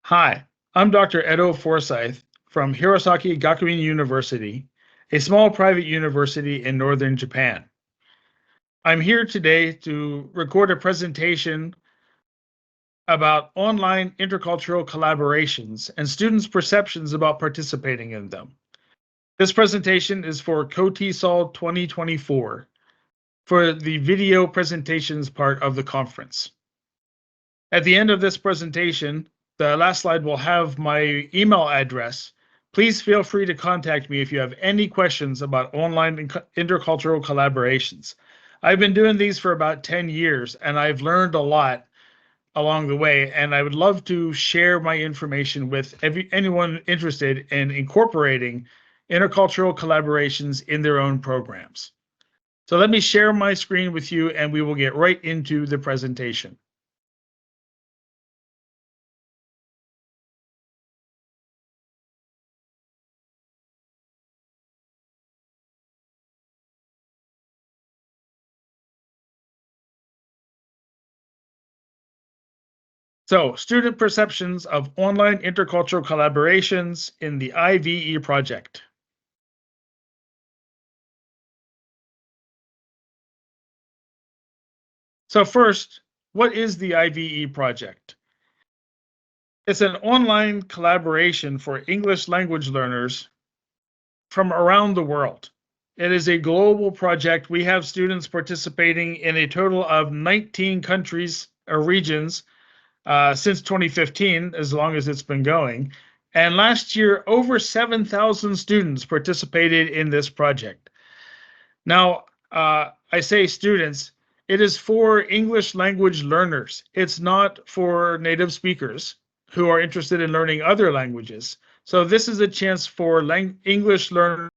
Hi, I'm Dr. Edo Forsythe from Hirosaki Gakuin University, a small private university in northern Japan. I'm here today to record a presentation about online intercultural collaborations and students' perceptions about participating in them. This presentation is for COTESOL 2024 for the video presentations part of the conference. At the end of this presentation, the last slide will have my email address. Please feel free to contact me if you have any questions about online intercultural collaborations. I've been doing these for about 10 years and I've learned a lot along the way, and I would love to share my information with anyone interested in incorporating intercultural collaborations in their own programs. So let me share my screen with you and we will get right into the presentation. So, student perceptions of online intercultural collaborations in the IVE project. So first, what is the IVE project? It's an online collaboration for English language learners from around the world. It is a global project. We have students participating in a total of 19 countries or regions since 2015, as long as it's been going. And last year, over 7,000 students participated in this project. Now, I say students, it is for English language learners. It's not for native speakers who are interested in learning other languages. So this is a chance for English learners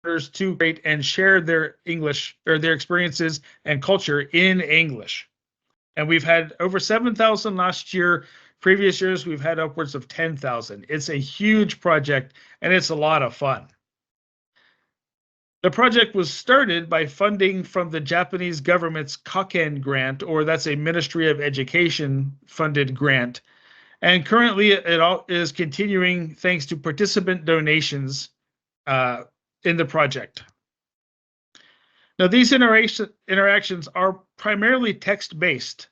to create and share their English or their experiences and culture in English. And we've had over 7,000 last year. Previous years, we've had upwards of 10,000. It's a huge project and it's a lot of fun. The project was started by funding from the Japanese government's Kaken grant, or that's a Ministry of Education funded grant. And currently it is continuing thanks to participant donations in the project. Now, these interactions are primarily text-based.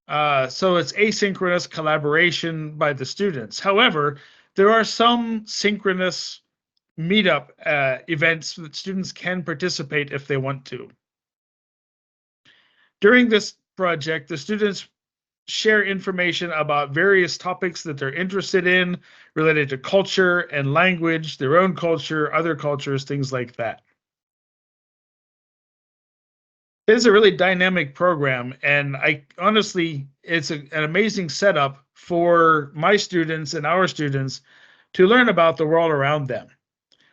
So it's asynchronous collaboration by the students. However, there are some synchronous meetup events that students can participate if they want to. During this project, the students share information about various topics that they're interested in related to culture and language, their own culture, other cultures, things like that. It is a really dynamic program, and it's an amazing setup for my students and our students to learn about the world around them.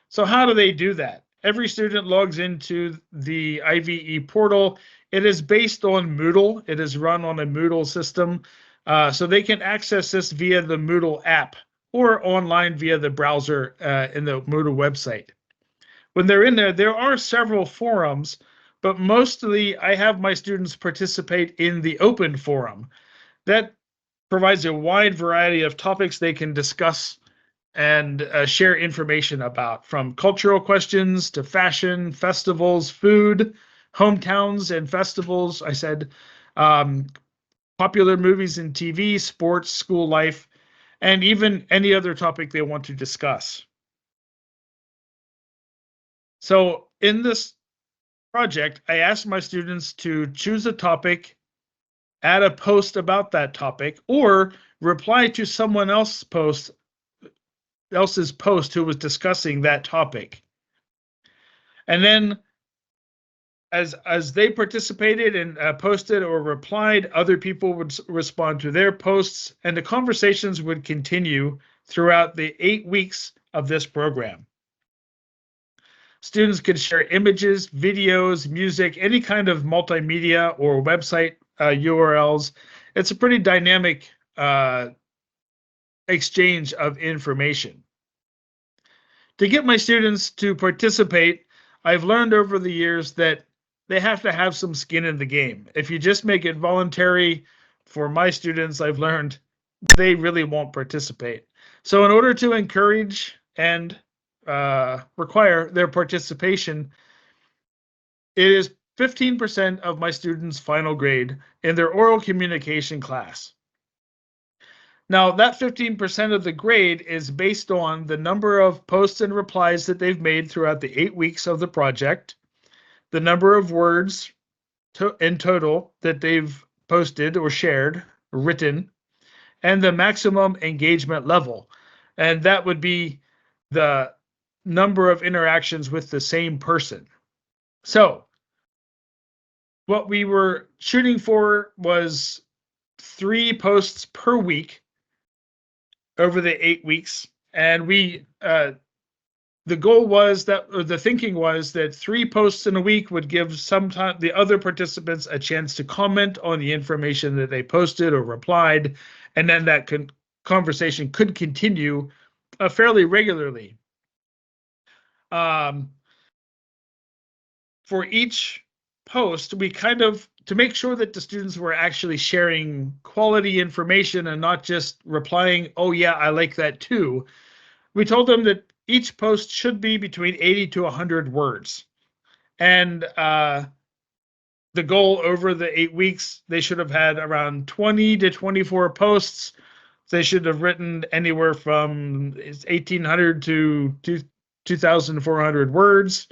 So how do they do that? Every student logs into the IVE portal. It is based on Moodle. It is run on a Moodle system. So they can access this via the Moodle app or online via the browser in the Moodle website. When they're in there, there are several forums, but mostly I have my students participate in the open forum. That provides a wide variety of topics they can discuss and share information about, from cultural questions to fashion, festivals, food, hometowns and festivals. I said popular movies and TV, sports, school life, and even any other topic they want to discuss. So in this project, I asked my students to choose a topic, add a post about that topic, or reply to someone else's post who was discussing that topic. And then as they participated and posted or replied, other people would respond to their posts, and the conversations would continue throughout the 8 weeks of this program. Students could share images, videos, music, any kind of multimedia or website URLs. It's a pretty dynamic exchange of information. To get my students to participate, I've learned over the years that they have to have some skin in the game. If you just make it voluntary, for my students, I've learned they really won't participate. So in order to encourage and require their participation, it is 15% of my students' final grade in their oral communication class. Now, that 15% of the grade is based on the number of posts and replies that they've made throughout the 8 weeks of the project, the number of words in total that they've posted or shared, written, and the maximum engagement level. And that would be the number of interactions with the same person. So, what we were shooting for was 3 posts per week over the 8 weeks. And the goal was that, or the thinking was that 3 posts in a week would give the other participants a chance to comment on the information that they posted or replied, and then that conversation could continue fairly regularly. For each post, we to make sure that the students were actually sharing quality information and not just replying, "Oh yeah, I like that too," we told them that each post should be between 80 to 100 words. And the goal over the 8 weeks, they should have had around 20 to 24 posts. They should have written anywhere from 1,800 to 2,400 words.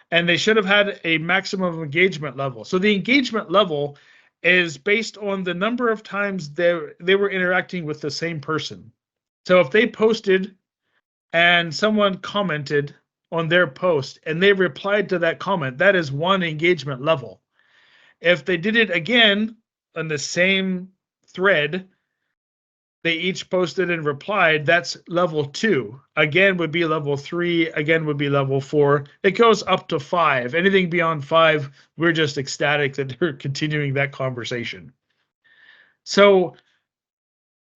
And they should have had a maximum engagement level. So the engagement level is based on the number of times they were interacting with the same person. So if they posted and someone commented on their post and they replied to that comment, that is 1 engagement level. If they did it again on the same thread, they each posted and replied, that's level 2. Again would be level 3, again would be level 4. It goes up to 5. Anything beyond 5, we're just ecstatic that they're continuing that conversation. So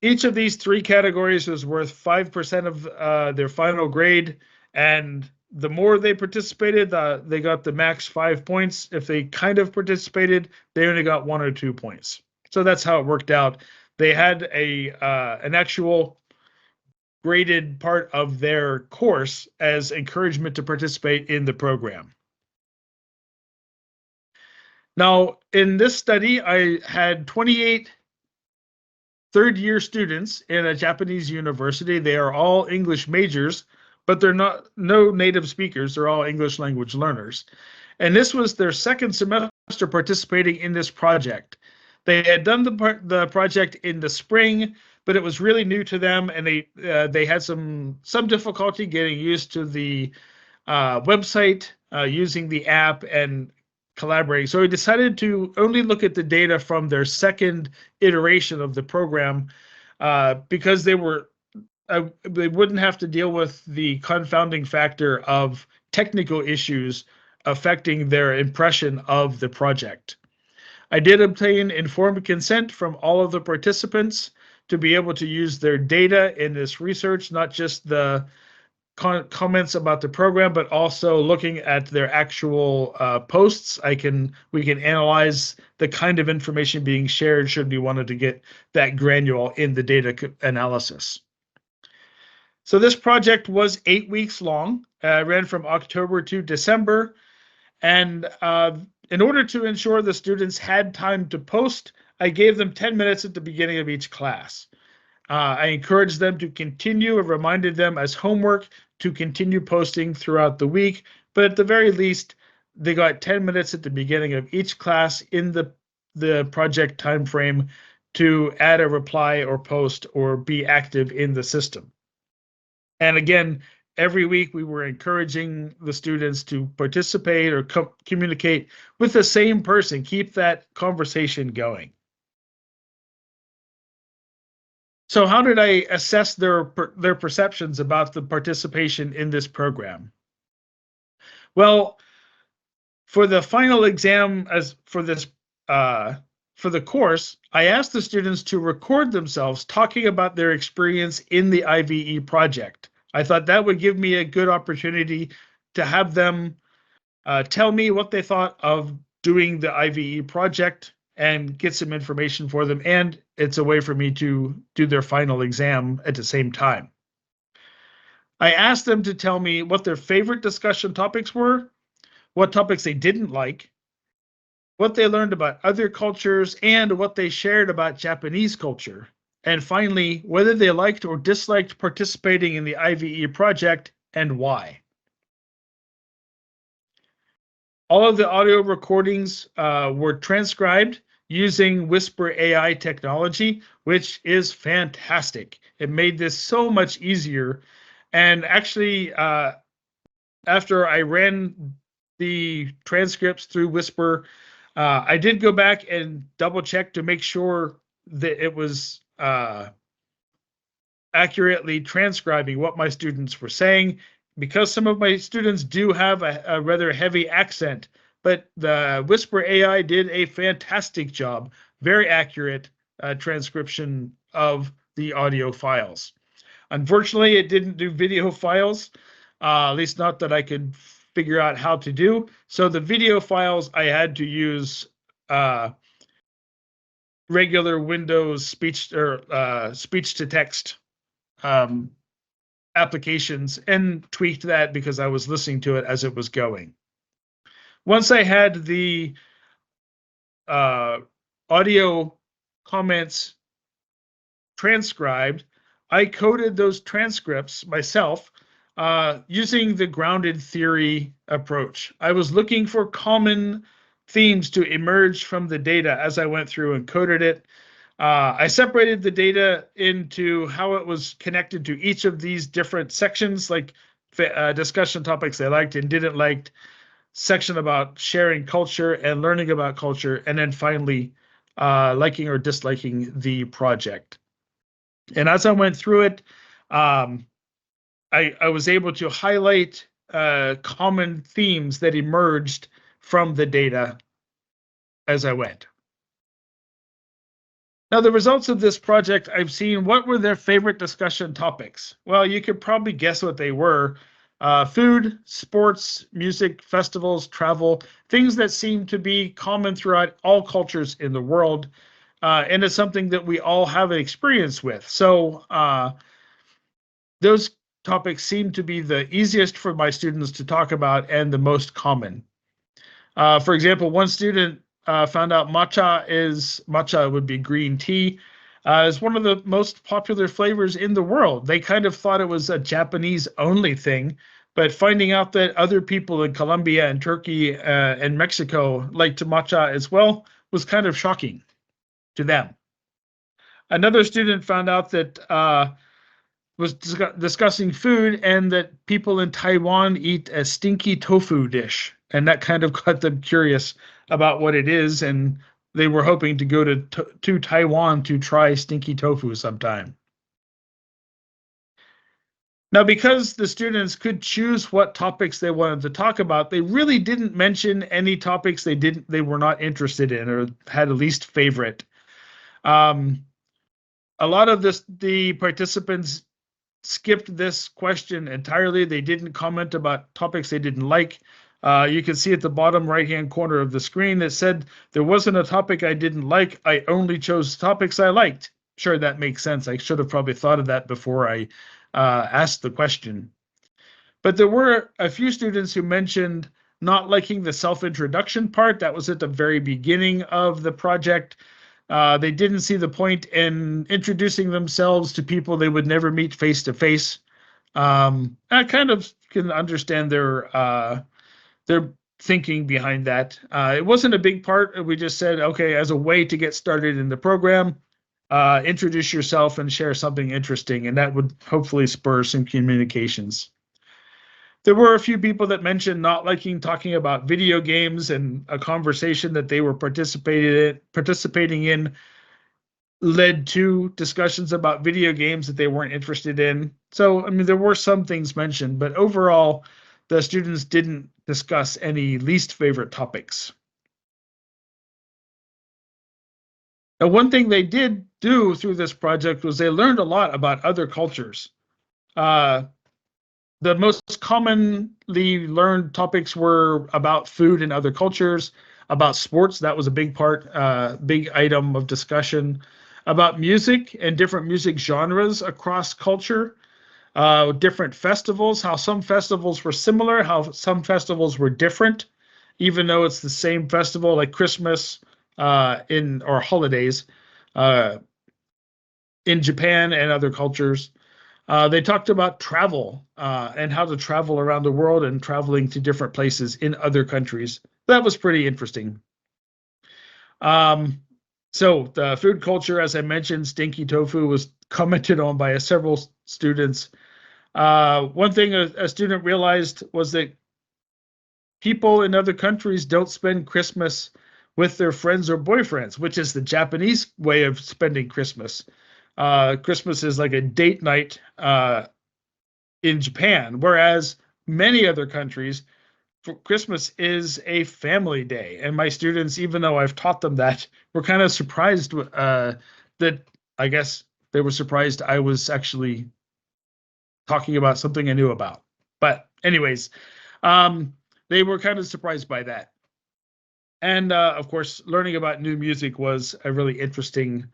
each of these 3 categories was worth 5% of their final grade, and the more they participated, they got the max 5 points. If they kind of participated, they only got 1 or 2 points. So that's how it worked out. They had an actual graded part of their course as encouragement to participate in the program. Now, in this study, I had 28 third-year students in a Japanese university. They are all English majors, but they're no native speakers. They're all English language learners. And this was their second semester participating in this project. They had done the project in the spring, but it was really new to them, and they had some difficulty getting used to the website, using the app, and collaborating. So we decided to only look at the data from their second iteration of the program because they wouldn't have to deal with the confounding factor of technical issues affecting their impression of the project. I did obtain informed consent from all of the participants to be able to use their data in this research, not just the comments about the program, but also looking at their actual posts. We can analyze the kind of information being shared should we wanted to get that granular in the data analysis. So this project was 8 weeks long, ran from October to December, and in order to ensure the students had time to post, I gave them 10 minutes at the beginning of each class. I encouraged them to continue and reminded them as homework to continue posting throughout the week, but at the very least, they got 10 minutes at the beginning of each class in the project time frame to add a reply or post or be active in the system. And again, every week we were encouraging the students to participate or communicate with the same person, keep that conversation going. So how did I assess their perceptions about the participation in this program? Well, for the final exam for the course, I asked the students to record themselves talking about their experience in the IVE project. I thought that would give me a good opportunity to have them tell me what they thought of doing the IVE project and get some information for them. And it's a way for me to do their final exam at the same time. I asked them to tell me what their favorite discussion topics were, what topics they didn't like, what they learned about other cultures, and what they shared about Japanese culture. And finally, whether they liked or disliked participating in the IVE project and why. All of the audio recordings were transcribed using Whisper AI technology, which is fantastic. It made this so much easier. And actually, after I ran the transcripts through Whisper, I did go back and double check to make sure that it was accurately transcribing what my students were saying, because some of my students do have a rather heavy accent, but the Whisper AI did a fantastic job, very accurate transcription of the audio files. Unfortunately, it didn't do video files, at least not that I could figure out how to do. So the video files, I had to use regular Windows speech or speech to text applications, and tweaked that because I was listening to it as it was going. Once I had the audio comments transcribed, I coded those transcripts myself using the grounded theory approach. I was looking for common themes to emerge from the data as I went through and coded it. I separated the data into how it was connected to each of these different sections, like discussion topics I liked and didn't like, section about sharing culture and learning about culture, and then finally liking or disliking the project. And as I went through it, I was able to highlight common themes that emerged from the data as I went. Now, the results of this project, I've seen what were their favorite discussion topics. Well, you could probably guess what they were. Food, sports, music, festivals, travel, things that seem to be common throughout all cultures in the world. And it's something that we all have an experience with. So those topics seem to be the easiest for my students to talk about and the most common. For example, one student found out matcha would be green tea, is one of the most popular flavors in the world. They kind of thought it was a Japanese only thing, but finding out that other people in Colombia and Turkey and Mexico liked matcha as well was kind of shocking to them. Another student found out that was discussing food and that people in Taiwan eat a stinky tofu dish. And that kind of got them curious about what it is. And they were hoping to go to Taiwan to try stinky tofu sometime. Now, because the students could choose what topics they wanted to talk about, they really didn't mention any topics they were not interested in or had a least favorite. A lot of the participants skipped this question entirely. They didn't comment about topics they didn't like. You can see at the bottom right-hand corner of the screen that said, there wasn't a topic I didn't like. I only chose topics I liked. Sure, that makes sense. I should have probably thought of that before I asked the question. But there were a few students who mentioned not liking the self-introduction part. That was at the very beginning of the project. They didn't see the point in introducing themselves to people they would never meet face to face. I kind of can understand their thinking behind that. It wasn't a big part. We just said, okay, as a way to get started in the program, introduce yourself and share something interesting, and that would hopefully spur some communications. There were a few people that mentioned not liking talking about video games, and a conversation that they were participating in led to discussions about video games that they weren't interested in. So, I mean, there were some things mentioned, but overall, the students didn't discuss any least favorite topics. Now, one thing they did do through this project was they learned a lot about other cultures. The most commonly learned topics were about food and other cultures. About sports, that was a big part, big item of discussion. About music and different music genres across culture, different festivals, how some festivals were similar, how some festivals were different, even though it's the same festival, like Christmas or holidays uh, in Japan and other cultures. They talked about travel and how to travel around the world and traveling to different places in other countries. That was pretty interesting. Um, so the food culture, as I mentioned, stinky tofu was commented on by several students. One thing a student realized was that people in other countries don't spend Christmas with their friends or boyfriends, which is the Japanese way of spending Christmas. Christmas is like a date night in Japan, whereas many other countries, Christmas is a family day. And my students, even though I've taught them that, were kind of surprised that I guess they were surprised I was actually talking about something I knew about. But anyways, um, they were kind of surprised by that. And of course, learning about new music was a really interesting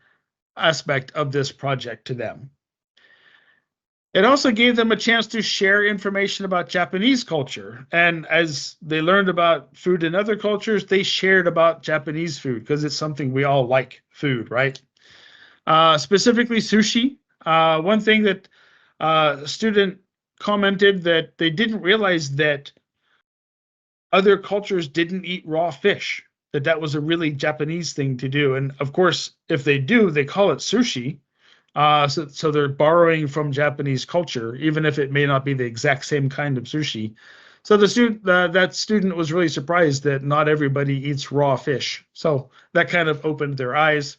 aspect of this project to them. It also gave them a chance to share information about Japanese culture. And as they learned about food in other cultures, they shared about Japanese food because it's something we all like food, right? Specifically sushi. One thing that a student commented that they didn't realize that other cultures didn't eat raw fish, that was a really Japanese thing to do. And of course, if they do, they call it sushi. So they're borrowing from Japanese culture, even if it may not be the exact same kind of sushi. So that student was really surprised that not everybody eats raw fish. So that kind of opened their eyes.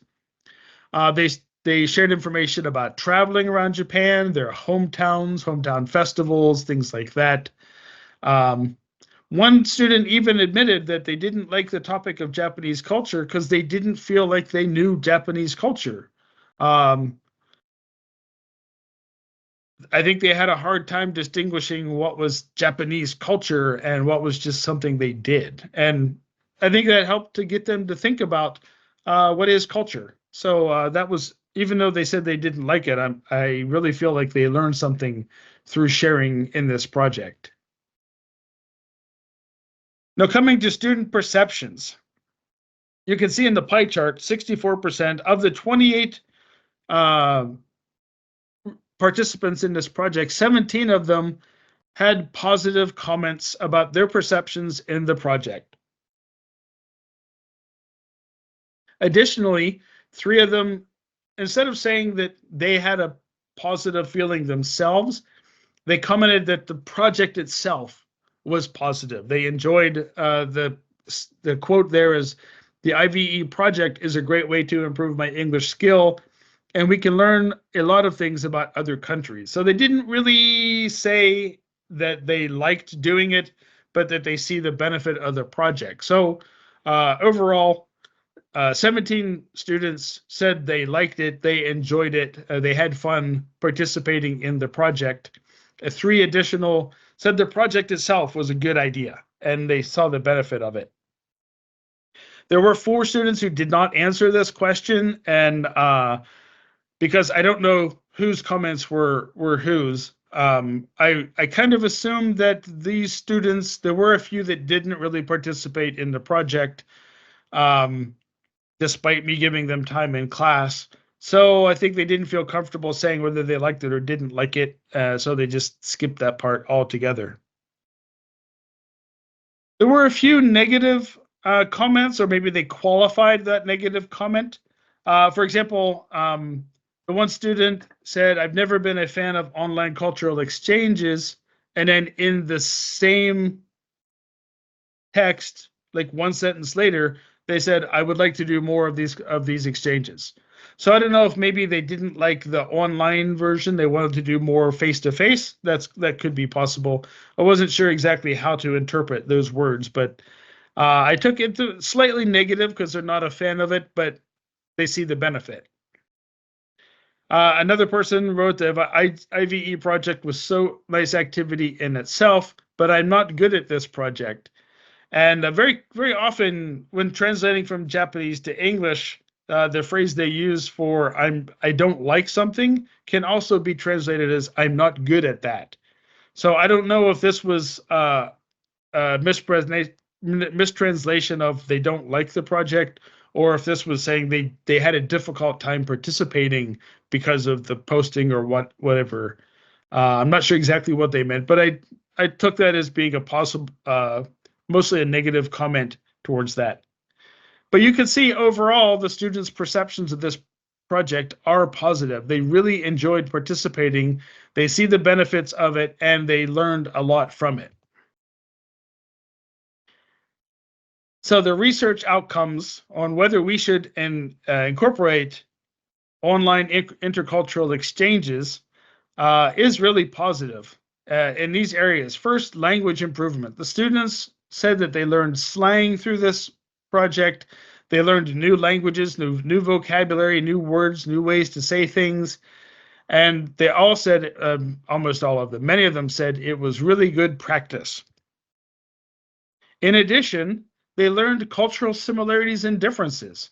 They shared information about traveling around Japan, their hometowns, hometown festivals, things like that. Um, One student even admitted that they didn't like the topic of Japanese culture because they didn't feel like they knew Japanese culture. Um, I think they had a hard time distinguishing what was Japanese culture and what was just something they did. And I think that helped to get them to think about what is culture. So that was, even though they said they didn't like it, I really feel like they learned something through sharing in this project. Now, coming to student perceptions, you can see in the pie chart 64% of the 28 uh, participants in this project, 17 of them had positive comments about their perceptions in the project. Additionally, 3 of them, instead of saying that they had a positive feeling themselves, they commented that the project itself was positive. They enjoyed the quote there is, the IVE project is a great way to improve my English skill, and we can learn a lot of things about other countries. So they didn't really say that they liked doing it, but that they see the benefit of the project. So overall, 17 students said they liked it, they enjoyed it, they had fun participating in the project. 3 additional said the project itself was a good idea, and they saw the benefit of it. There were 4 students who did not answer this question, and because I don't know whose comments were whose, I kind of assumed that these students, there were a few that didn't really participate in the project. Despite me giving them time in class. So I think they didn't feel comfortable saying whether they liked it or didn't like it. So they just skipped that part altogether. There were a few negative comments, or maybe they qualified that negative comment. For example, the one student said, I've never been a fan of online cultural exchanges. And then in the same text, like one sentence later, they said, I would like to do more of these exchanges. So I don't know if maybe they didn't like the online version. They wanted to do more face-to-face. That could be possible. I wasn't sure exactly how to interpret those words, but I took it to slightly negative because they're not a fan of it, but they see the benefit. Another person wrote that IVE project was so nice activity in itself, but I'm not good at this project. And very, very often when translating from Japanese to English, the phrase they use for I don't like something can also be translated as I'm not good at that. So I don't know if this was mistranslation of they don't like the project, or if this was saying they had a difficult time participating because of the posting or whatever. I'm not sure exactly what they meant, but I took that as being a possible, mostly a negative comment towards that. But you can see overall the students' perceptions of this project are positive. They really enjoyed participating. They see the benefits of it, and they learned a lot from it. So the research outcomes on whether we should incorporate online intercultural exchanges is really positive in these areas. First, language improvement. The students said that they learned slang through this project. They learned new languages, new vocabulary, new words, new ways to say things. And they all said, almost all of them, many of them said it was really good practice. In addition, they learned cultural similarities and differences.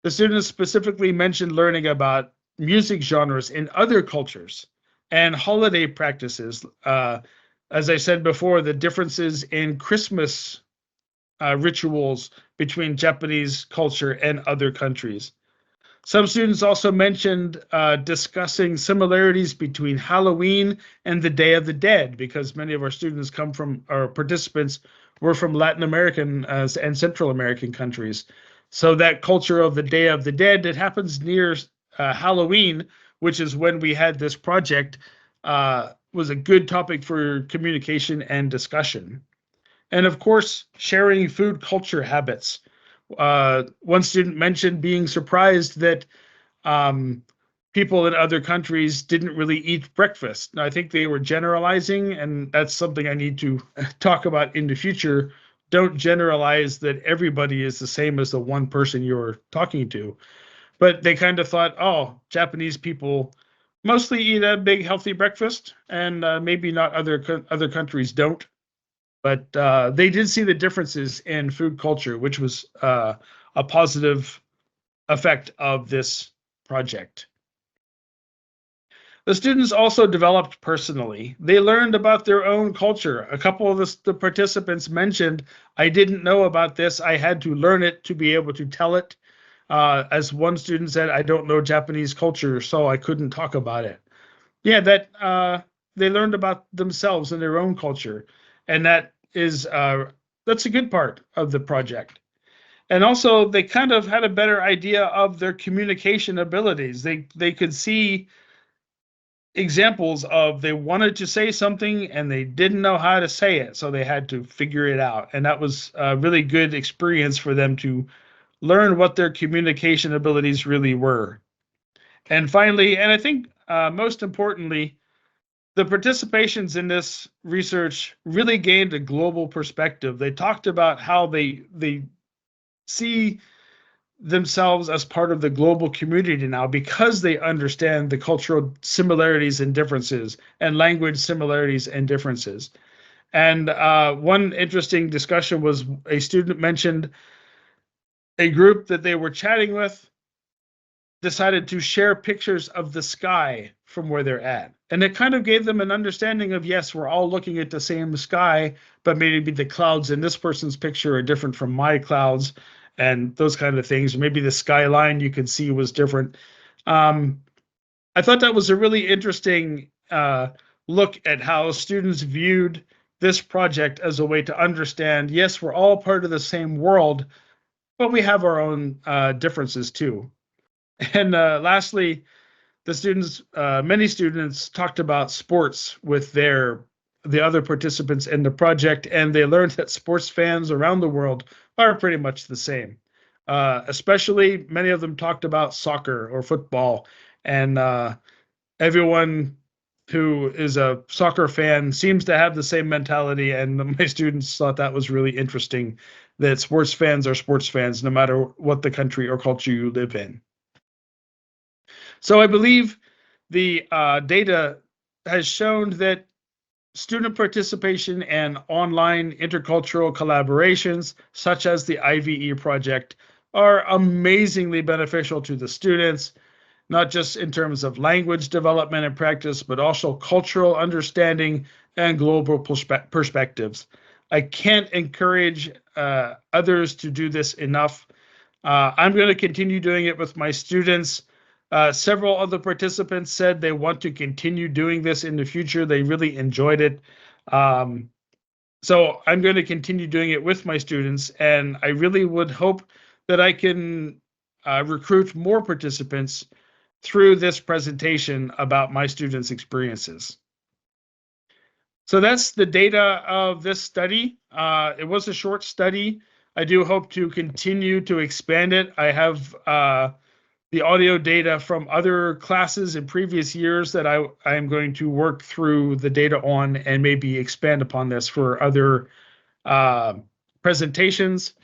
The students specifically mentioned learning about music genres in other cultures and holiday practices. As I said before, the differences in Christmas rituals between Japanese culture and other countries. Some students also mentioned discussing similarities between Halloween and the Day of the Dead, because many of our students come from, our participants were from Latin American and Central American countries. So that culture of the Day of the Dead that happens near Halloween, which is when we had this project, was a good topic for communication and discussion. And of course, sharing food culture habits. One student mentioned being surprised that um, people in other countries didn't really eat breakfast. Now, I think they were generalizing, and that's something I need to talk about in the future. Don't generalize that everybody is the same as the one person you're talking to. But they kind of thought, oh, Japanese people mostly eat a big healthy breakfast, and maybe not other countries don't. But they did see the differences in food culture, which was a positive effect of this project. The students also developed personally. They learned about their own culture. A couple of the participants mentioned, I didn't know about this. I had to learn it to be able to tell it. As one student said, I don't know Japanese culture, so I couldn't talk about it. Yeah, that they learned about themselves and their own culture. And that's a good part of the project. And also they kind of had a better idea of their communication abilities. They could see examples of they wanted to say something and they didn't know how to say it, so they had to figure it out. And that was a really good experience for them to learn what their communication abilities really were. And finally, and I think most importantly, the participations in this research really gained a global perspective. They talked about how they see themselves as part of the global community now because they understand the cultural similarities and differences and language similarities and differences. And one interesting discussion was a student mentioned a group that they were chatting with decided to share pictures of the sky from where they're at. And it kind of gave them an understanding of, yes, we're all looking at the same sky, but maybe the clouds in this person's picture are different from my clouds and those kind of things. Maybe the skyline you could see was different. I thought that was a really interesting look at how students viewed this project as a way to understand, yes, we're all part of the same world, but we have our own differences too. And lastly, many students talked about sports with the other participants in the project, and they learned that sports fans around the world are pretty much the same. Especially, many of them talked about soccer or football, and everyone who is a soccer fan seems to have the same mentality. And my students thought that was really interesting, that sports fans are sports fans no matter what the country or culture you live in. So I believe the data has shown that student participation and online intercultural collaborations, such as the IVE project, are amazingly beneficial to the students, not just in terms of language development and practice, but also cultural understanding and global perspectives. I can't encourage others to do this enough. I'm going to continue doing it with my students. Several other participants said they want to continue doing this in the future. They really enjoyed it. So I'm going to continue doing it with my students, and I really would hope that I can recruit more participants through this presentation about my students' experiences. So that's the data of this study. It was a short study. I do hope to continue to expand it. I have the audio data from other classes in previous years that I am going to work through the data on and maybe expand upon this for other presentations.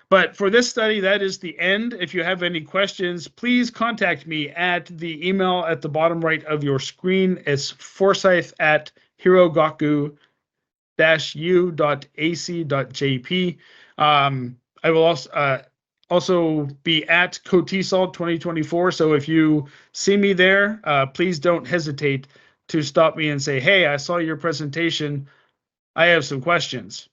But for this study, that is the end. If you have any questions, please contact me at the email at the bottom right of your screen. It's forsythe@hirogaku-u.ac.jp. I will also be at COTESOL 2024. So if you see me there, please don't hesitate to stop me and say, hey, I saw your presentation. I have some questions.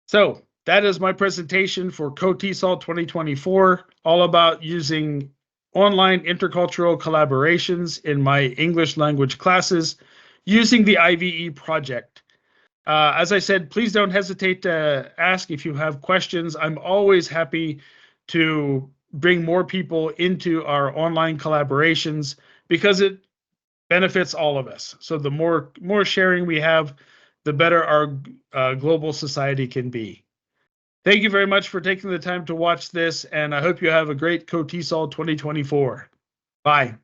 So that is my presentation for COTESOL 2024, all about using online intercultural collaborations in my English language classes using the IVE project. As I said, please don't hesitate to ask if you have questions. I'm always happy to bring more people into our online collaborations because it benefits all of us. So the more sharing we have, the better our global society can be. Thank you very much for taking the time to watch this, and I hope you have a great COTESOL 2024. Bye.